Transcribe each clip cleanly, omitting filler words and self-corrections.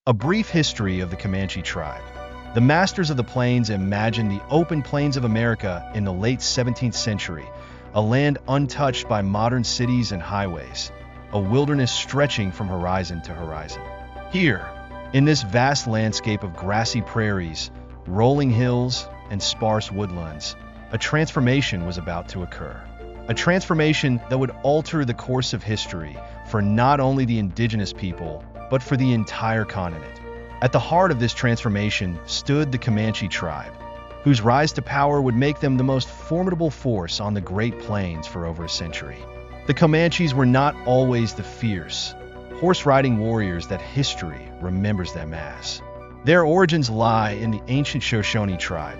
A brief history of the Comanche tribe. The masters of the plains imagined the open plains of America in the late 17th century, a land untouched by modern cities and highways, a wilderness stretching from horizon to horizon. Here, in this vast landscape of grassy prairies, rolling hills, and sparse woodlands, a transformation was about to occur. A transformation that would alter the course of history for not only the indigenous people, but for the entire continent. At the heart of this transformation stood the Comanche tribe, whose rise to power would make them the most formidable force on the Great Plains for over a century. The Comanches were not always the fierce, horse-riding warriors that history remembers them as. Their origins lie in the ancient Shoshone tribe,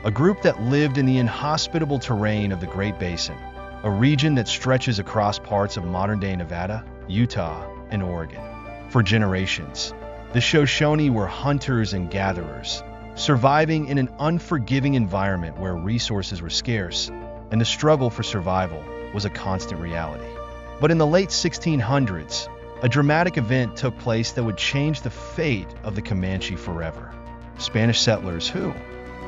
a group that lived in the inhospitable terrain of the Great Basin, a region that stretches across parts of modern-day Nevada, Utah, and Oregon. For generations, the Shoshone were hunters and gatherers, surviving in an unforgiving environment where resources were scarce, and the struggle for survival was a constant reality. But in the late 1600s, a dramatic event took place that would change the fate of the Comanche forever. Spanish settlers who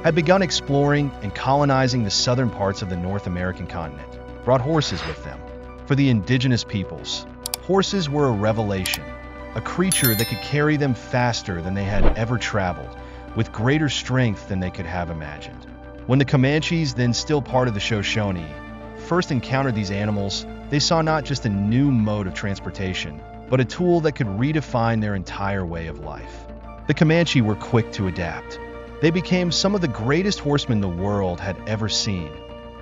had begun exploring and colonizing the southern parts of the North American continent brought horses with them. For the indigenous peoples, horses were a revelation, a creature that could carry them faster than they had ever traveled, with greater strength than they could have imagined. When the Comanches, then still part of the Shoshone, first encountered these animals, they saw not just a new mode of transportation, but a tool that could redefine their entire way of life. The Comanche were quick to adapt. They became some of the greatest horsemen the world had ever seen,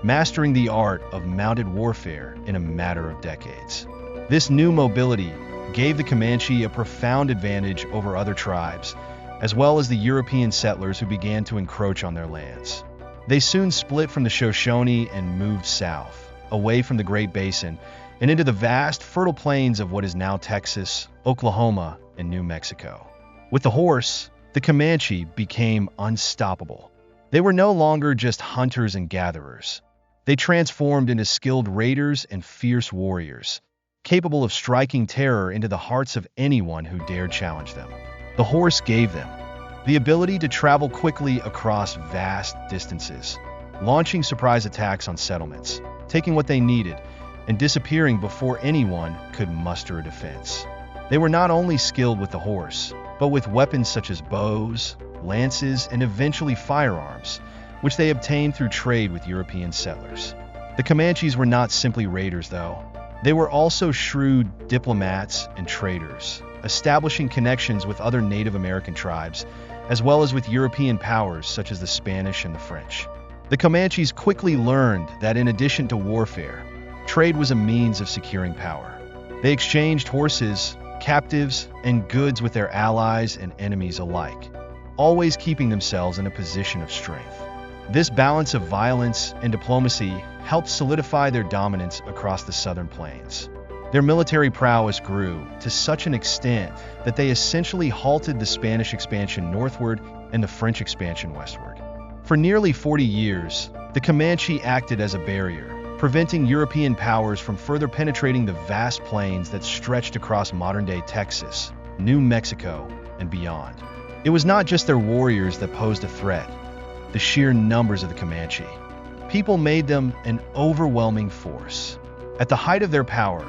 mastering the art of mounted warfare in a matter of decades. This new mobility gave the Comanche a profound advantage over other tribes, as well as the European settlers who began to encroach on their lands. They soon split from the Shoshone and moved south, away from the Great Basin, and into the vast, fertile plains of what is now Texas, Oklahoma, and New Mexico. With the horse, the Comanche became unstoppable. They were no longer just hunters and gatherers. They transformed into skilled raiders and fierce warriors, capable of striking terror into the hearts of anyone who dared challenge them. The horse gave them the ability to travel quickly across vast distances, launching surprise attacks on settlements, taking what they needed, and disappearing before anyone could muster a defense. They were not only skilled with the horse, but with weapons such as bows, lances, and eventually firearms, which they obtained through trade with European settlers. The Comanches were not simply raiders, though. They were also shrewd diplomats and traders, establishing connections with other Native American tribes, as well as with European powers such as the Spanish and the French. The Comanches quickly learned that in addition to warfare, trade was a means of securing power. They exchanged horses, captives, and goods with their allies and enemies alike, always keeping themselves in a position of strength. This balance of violence and diplomacy helped solidify their dominance across the southern plains. Their military prowess grew to such an extent that they essentially halted the Spanish expansion northward and the French expansion westward. For nearly 40 years, the Comanche acted as a barrier, preventing European powers from further penetrating the vast plains that stretched across modern-day Texas, New Mexico, and beyond. It was not just their warriors that posed a threat, the sheer numbers of the Comanche. People made them an overwhelming force. At the height of their power,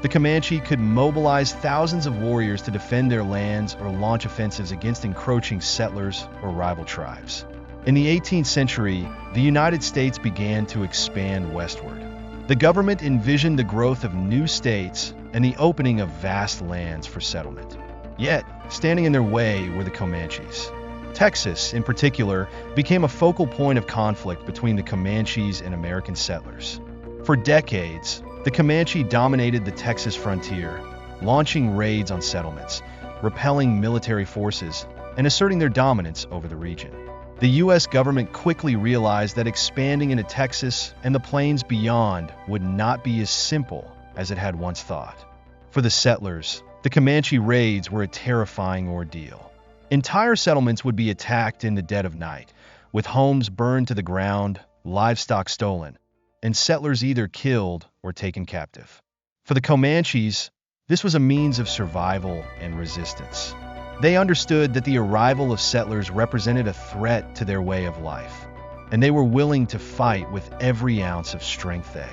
the Comanche could mobilize thousands of warriors to defend their lands or launch offensives against encroaching settlers or rival tribes. In the 18th century, the United States began to expand westward. The government envisioned the growth of new states and the opening of vast lands for settlement. Yet, standing in their way were the Comanches. Texas, in particular, became a focal point of conflict between the Comanches and American settlers. For decades, the Comanche dominated the Texas frontier, launching raids on settlements, repelling military forces, and asserting their dominance over the region. The U.S. government quickly realized that expanding into Texas and the plains beyond would not be as simple as it had once thought. For the settlers, the Comanche raids were a terrifying ordeal. Entire settlements would be attacked in the dead of night, with homes burned to the ground, livestock stolen, and settlers either killed or taken captive. For the Comanches, this was a means of survival and resistance. They understood that the arrival of settlers represented a threat to their way of life, and they were willing to fight with every ounce of strength they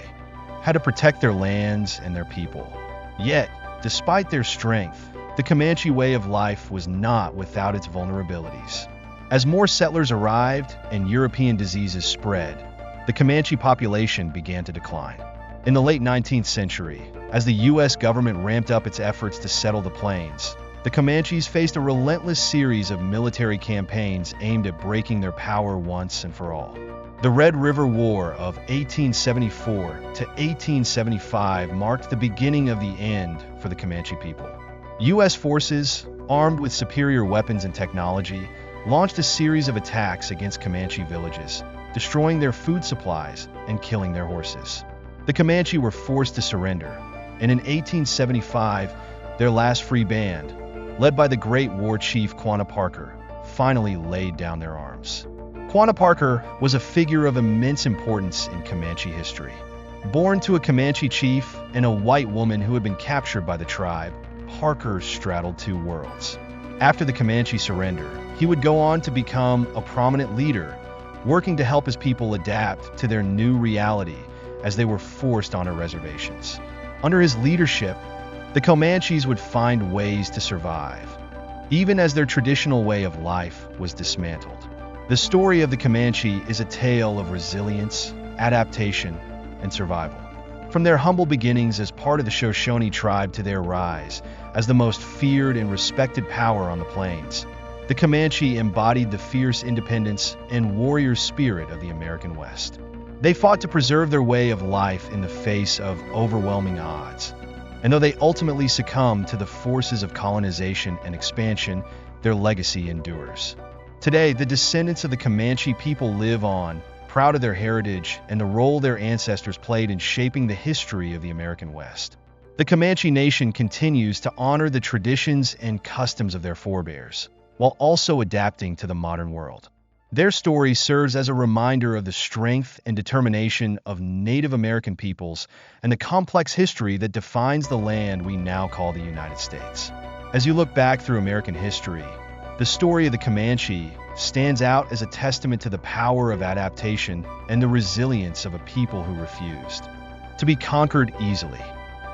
had to protect their lands and their people. Yet, despite their strength, the Comanche way of life was not without its vulnerabilities. As more settlers arrived and European diseases spread, the Comanche population began to decline. In the late 19th century, as the U.S. government ramped up its efforts to settle the plains, the Comanches faced a relentless series of military campaigns aimed at breaking their power once and for all. The Red River War of 1874 to 1875 marked the beginning of the end for the Comanche people. U.S. forces, armed with superior weapons and technology, launched a series of attacks against Comanche villages, destroying their food supplies and killing their horses. The Comanche were forced to surrender, and in 1875, their last free band, led by the great war chief Quanah Parker, finally laid down their arms. Quanah Parker was a figure of immense importance in Comanche history. Born to a Comanche chief and a white woman who had been captured by the tribe, Parker straddled two worlds. After the Comanche surrender, he would go on to become a prominent leader, working to help his people adapt to their new reality as they were forced onto reservations. Under his leadership, the Comanches would find ways to survive, even as their traditional way of life was dismantled. The story of the Comanche is a tale of resilience, adaptation, and survival. From their humble beginnings as part of the Shoshone tribe to their rise as the most feared and respected power on the plains, the Comanche embodied the fierce independence and warrior spirit of the American West. They fought to preserve their way of life in the face of overwhelming odds. And though they ultimately succumbed to the forces of colonization and expansion, their legacy endures. Today, the descendants of the Comanche people live on, proud of their heritage and the role their ancestors played in shaping the history of the American West. The Comanche Nation continues to honor the traditions and customs of their forebears, while also adapting to the modern world. Their story serves as a reminder of the strength and determination of Native American peoples and the complex history that defines the land we now call the United States. As you look back through American history, the story of the Comanche stands out as a testament to the power of adaptation and the resilience of a people who refused to be conquered easily.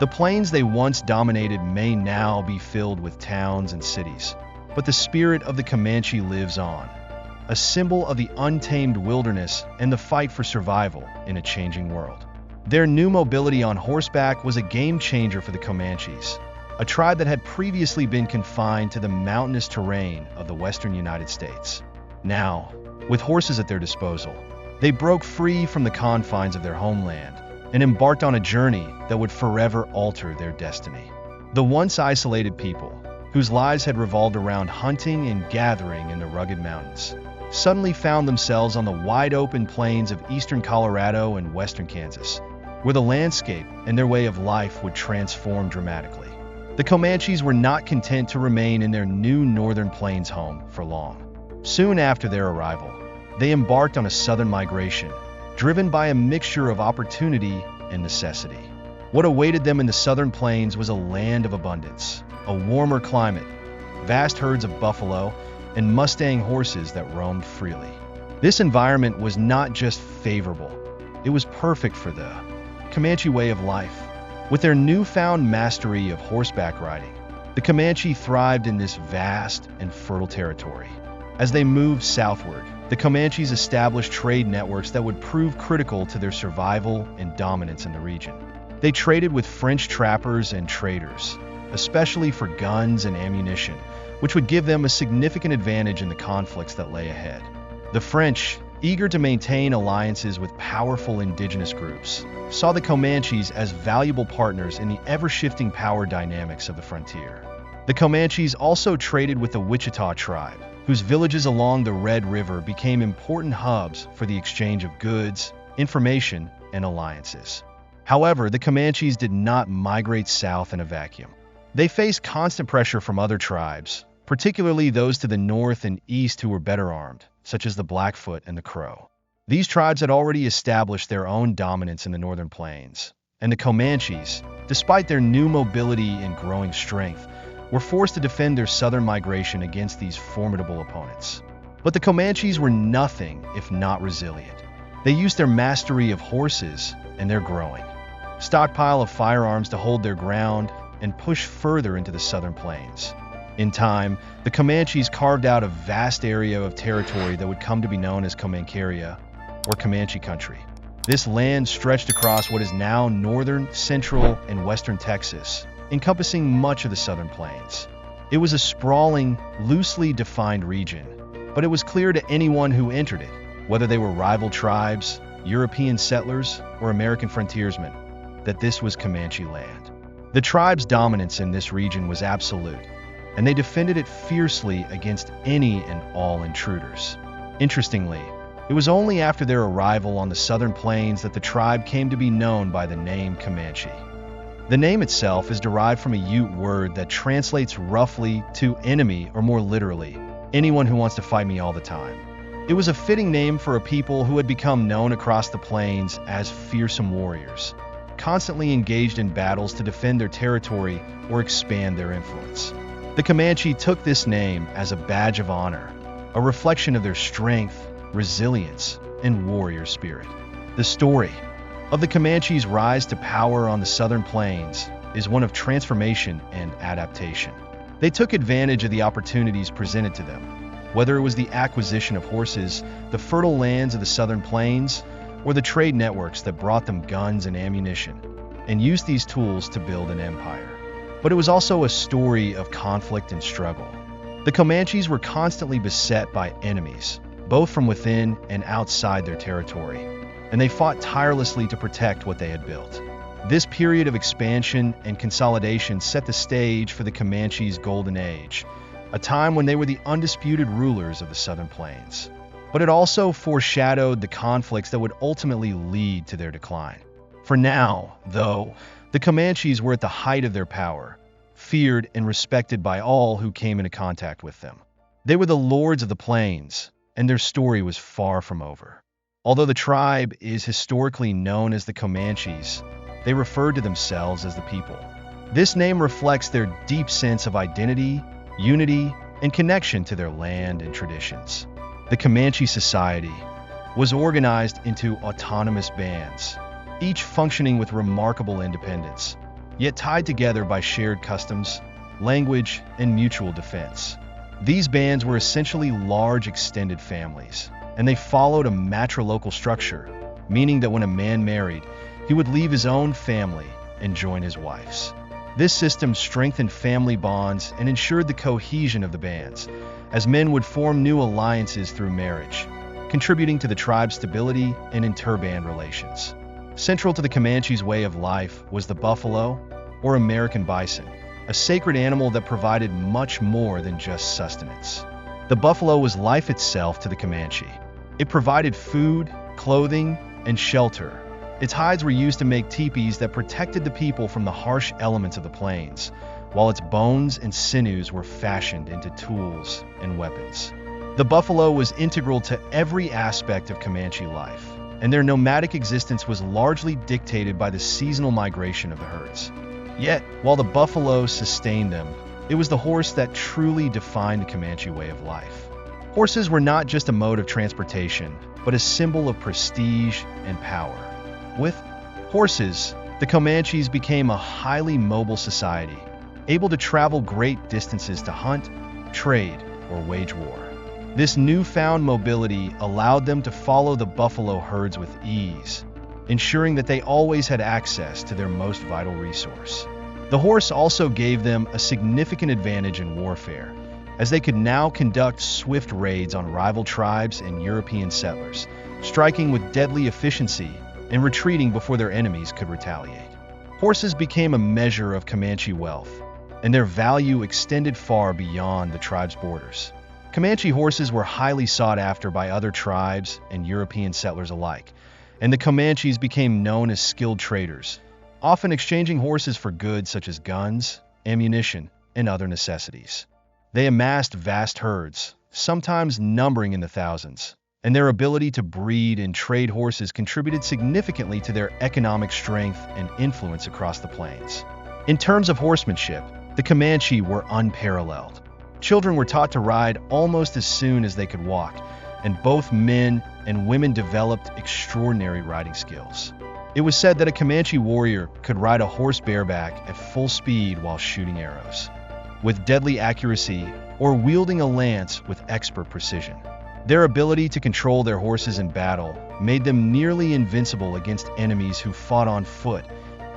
The plains they once dominated may now be filled with towns and cities, but the spirit of the Comanche lives on, a symbol of the untamed wilderness and the fight for survival in a changing world. Their new mobility on horseback was a game changer for the Comanches, a tribe that had previously been confined to the mountainous terrain of the western United States. Now, with horses at their disposal, they broke free from the confines of their homeland and embarked on a journey that would forever alter their destiny. The once isolated people, whose lives had revolved around hunting and gathering in the rugged mountains, suddenly found themselves on the wide-open plains of eastern Colorado and western Kansas, where the landscape and their way of life would transform dramatically. The Comanches were not content to remain in their new northern plains home for long. Soon after their arrival, they embarked on a southern migration, driven by a mixture of opportunity and necessity. What awaited them in the southern plains was a land of abundance, a warmer climate, vast herds of buffalo, and Mustang horses that roamed freely. This environment was not just favorable, it was perfect for the Comanche way of life. With their newfound mastery of horseback riding, the Comanche thrived in this vast and fertile territory. As they moved southward, the Comanches established trade networks that would prove critical to their survival and dominance in the region. They traded with French trappers and traders, especially for guns and ammunition, which would give them a significant advantage in the conflicts that lay ahead. The French, eager to maintain alliances with powerful indigenous groups, saw the Comanches as valuable partners in the ever-shifting power dynamics of the frontier. The Comanches also traded with the Wichita tribe, whose villages along the Red River became important hubs for the exchange of goods, information, and alliances. However, the Comanches did not migrate south in a vacuum. They faced constant pressure from other tribes, particularly those to the north and east who were better armed, such as the Blackfoot and the Crow. These tribes had already established their own dominance in the northern plains, and the Comanches, despite their new mobility and growing strength, were forced to defend their southern migration against these formidable opponents. But the Comanches were nothing if not resilient. They used their mastery of horses and their growing stockpile of firearms to hold their ground and push further into the southern plains. In time, the Comanches carved out a vast area of territory that would come to be known as Comancheria, or Comanche country. This land stretched across what is now northern, central, and western Texas, encompassing much of the southern plains. It was a sprawling, loosely defined region, but it was clear to anyone who entered it, whether they were rival tribes, European settlers, or American frontiersmen, that this was Comanche land. The tribe's dominance in this region was absolute, and they defended it fiercely against any and all intruders. Interestingly, it was only after their arrival on the southern plains that the tribe came to be known by the name Comanche. The name itself is derived from a Ute word that translates roughly to enemy, or more literally, anyone who wants to fight me all the time. It was a fitting name for a people who had become known across the plains as fearsome warriors, constantly engaged in battles to defend their territory or expand their influence. The Comanche took this name as a badge of honor, a reflection of their strength, resilience, and warrior spirit. The story of the Comanche's rise to power on the southern plains is one of transformation and adaptation. They took advantage of the opportunities presented to them, whether it was the acquisition of horses, the fertile lands of the southern plains, or the trade networks that brought them guns and ammunition, and used these tools to build an empire. But it was also a story of conflict and struggle. The Comanches were constantly beset by enemies, both from within and outside their territory, and they fought tirelessly to protect what they had built. This period of expansion and consolidation set the stage for the Comanches' golden age, a time when they were the undisputed rulers of the southern plains. But it also foreshadowed the conflicts that would ultimately lead to their decline. For now, though, the Comanches were at the height of their power, feared and respected by all who came into contact with them. They were the lords of the plains, and their story was far from over. Although the tribe is historically known as the Comanches, they referred to themselves as the people. This name reflects their deep sense of identity, unity, and connection to their land and traditions. The Comanche society was organized into autonomous bands, each functioning with remarkable independence, yet tied together by shared customs, language, and mutual defense. These bands were essentially large extended families, and they followed a matrilocal structure, meaning that when a man married, he would leave his own family and join his wife's. This system strengthened family bonds and ensured the cohesion of the bands, as men would form new alliances through marriage, contributing to the tribe's stability and interband relations. Central to the Comanche's way of life was the buffalo, or American bison, a sacred animal that provided much more than just sustenance. The buffalo was life itself to the Comanche. It provided food, clothing, and shelter. Its hides were used to make teepees that protected the people from the harsh elements of the plains, while its bones and sinews were fashioned into tools and weapons. The buffalo was integral to every aspect of Comanche life, and their nomadic existence was largely dictated by the seasonal migration of the herds. Yet, while the buffalo sustained them, it was the horse that truly defined the Comanche way of life. Horses were not just a mode of transportation, but a symbol of prestige and power. With horses, the Comanches became a highly mobile society, able to travel great distances to hunt, trade, or wage war. This newfound mobility allowed them to follow the buffalo herds with ease, ensuring that they always had access to their most vital resource. The horse also gave them a significant advantage in warfare, as they could now conduct swift raids on rival tribes and European settlers, striking with deadly efficiency and retreating before their enemies could retaliate. Horses became a measure of Comanche wealth, and their value extended far beyond the tribe's borders. Comanche horses were highly sought after by other tribes and European settlers alike, and the Comanches became known as skilled traders, often exchanging horses for goods such as guns, ammunition, and other necessities. They amassed vast herds, sometimes numbering in the thousands, and their ability to breed and trade horses contributed significantly to their economic strength and influence across the plains. In terms of horsemanship, The Comanche were unparalleled. Children were taught to ride almost as soon as they could walk, and both men and women developed extraordinary riding skills. It was said that a Comanche warrior could ride a horse bareback at full speed while shooting arrows, with deadly accuracy, or wielding a lance with expert precision. Their ability to control their horses in battle made them nearly invincible against enemies who fought on foot,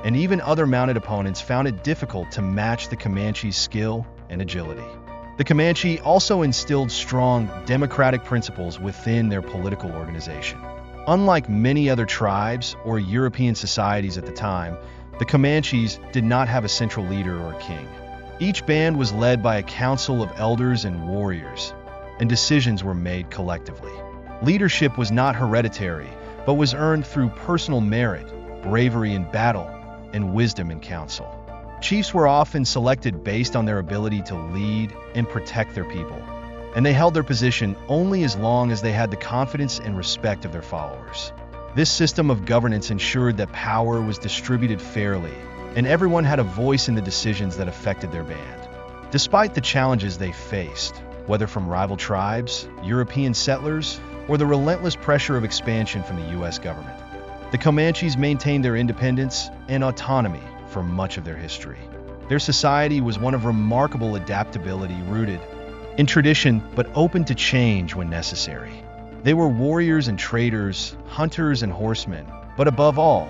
and even other mounted opponents found it difficult to match the Comanche's skill and agility. The Comanche also instilled strong democratic principles within their political organization. Unlike many other tribes or European societies at the time, the Comanches did not have a central leader or king. Each band was led by a council of elders and warriors, and decisions were made collectively. Leadership was not hereditary, but was earned through personal merit, bravery in battle, and wisdom in council. Chiefs were often selected based on their ability to lead and protect their people, and they held their position only as long as they had the confidence and respect of their followers. This system of governance ensured that power was distributed fairly, and everyone had a voice in the decisions that affected their band. Despite the challenges they faced, whether from rival tribes, European settlers, or the relentless pressure of expansion from the U.S. government, the Comanches maintained their independence and autonomy for much of their history. Their society was one of remarkable adaptability, rooted in tradition but open to change when necessary. They were warriors and traders, hunters and horsemen, but above all,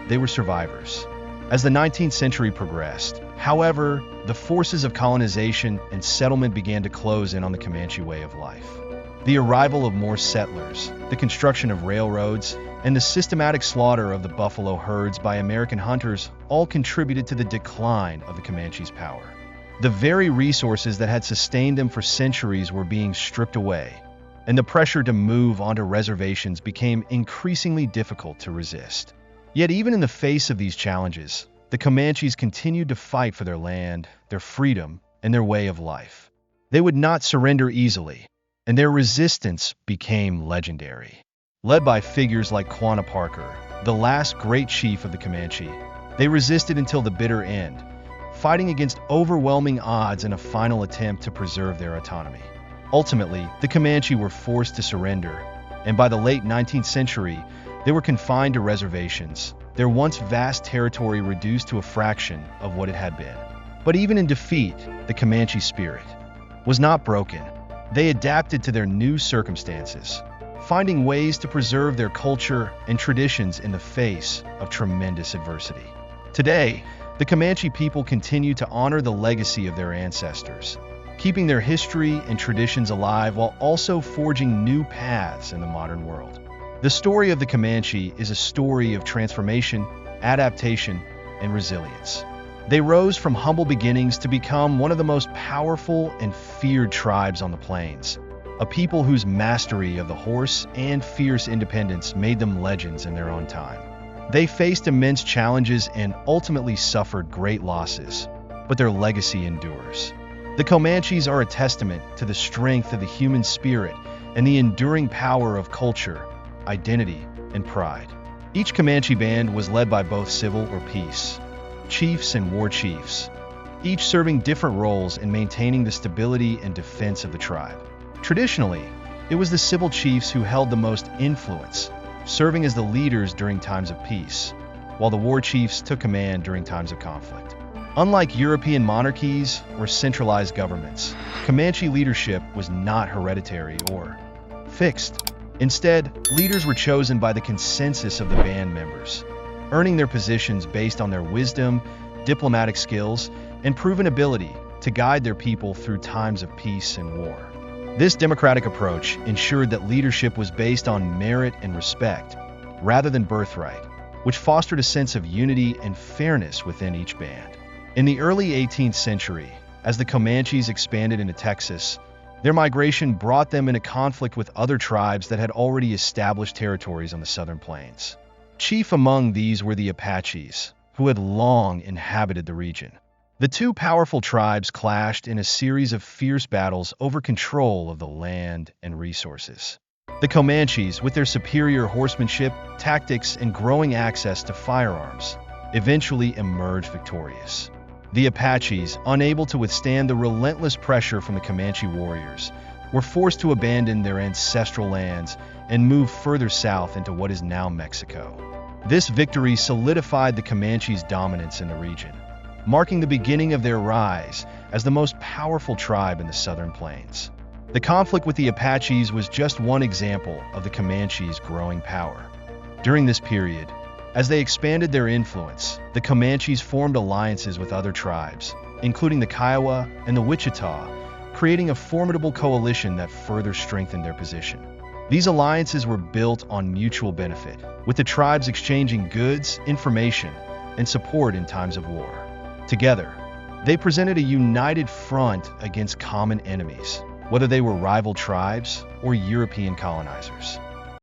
they were survivors. As the 19th century progressed, however, the forces of colonization and settlement began to close in on the Comanche way of life. The arrival of more settlers, the construction of railroads, and the systematic slaughter of the buffalo herds by American hunters all contributed to the decline of the Comanches' power. The very resources that had sustained them for centuries were being stripped away, and the pressure to move onto reservations became increasingly difficult to resist. Yet even in the face of these challenges, the Comanches continued to fight for their land, their freedom, and their way of life. They would not surrender easily, and their resistance became legendary. Led by figures like Quanah Parker, the last great chief of the Comanche, they resisted until the bitter end, fighting against overwhelming odds in a final attempt to preserve their autonomy. Ultimately, the Comanche were forced to surrender, and by the late 19th century, they were confined to reservations, their once vast territory reduced to a fraction of what it had been. But even in defeat, the Comanche spirit was not broken. They adapted to their new circumstances, finding ways to preserve their culture and traditions in the face of tremendous adversity. Today, the Comanche people continue to honor the legacy of their ancestors, keeping their history and traditions alive while also forging new paths in the modern world. The story of the Comanche is a story of transformation, adaptation, and resilience. They rose from humble beginnings to become one of the most powerful and feared tribes on the plains, a people whose mastery of the horse and fierce independence made them legends in their own time. They faced immense challenges and ultimately suffered great losses, but their legacy endures. The Comanches are a testament to the strength of the human spirit and the enduring power of culture, identity, and pride. Each Comanche band was led by both civil or peace chiefs and war chiefs, each serving different roles in maintaining the stability and defense of the tribe. Traditionally, it was the civil chiefs who held the most influence, serving as the leaders during times of peace, while the war chiefs took command during times of conflict. Unlike European monarchies or centralized governments, Comanche leadership was not hereditary or fixed. Instead, leaders were chosen by the consensus of the band members, earning their positions based on their wisdom, diplomatic skills, and proven ability to guide their people through times of peace and war. This democratic approach ensured that leadership was based on merit and respect, rather than birthright, which fostered a sense of unity and fairness within each band. In the early 18th century, as the Comanches expanded into Texas, their migration brought them into conflict with other tribes that had already established territories on the southern plains. Chief among these were the Apaches, who had long inhabited the region. The two powerful tribes clashed in a series of fierce battles over control of the land and resources. The Comanches, with their superior horsemanship, tactics, and growing access to firearms, eventually emerged victorious. The Apaches, unable to withstand the relentless pressure from the Comanche warriors, were forced to abandon their ancestral lands and move further south into what is now Mexico. This victory solidified the Comanches' dominance in the region, marking the beginning of their rise as the most powerful tribe in the southern plains. The conflict with the Apaches was just one example of the Comanches' growing power. During this period, as they expanded their influence, the Comanches formed alliances with other tribes, including the Kiowa and the Wichita, creating a formidable coalition that further strengthened their position. These alliances were built on mutual benefit, with the tribes exchanging goods, information, and support in times of war. Together, they presented a united front against common enemies, whether they were rival tribes or European colonizers.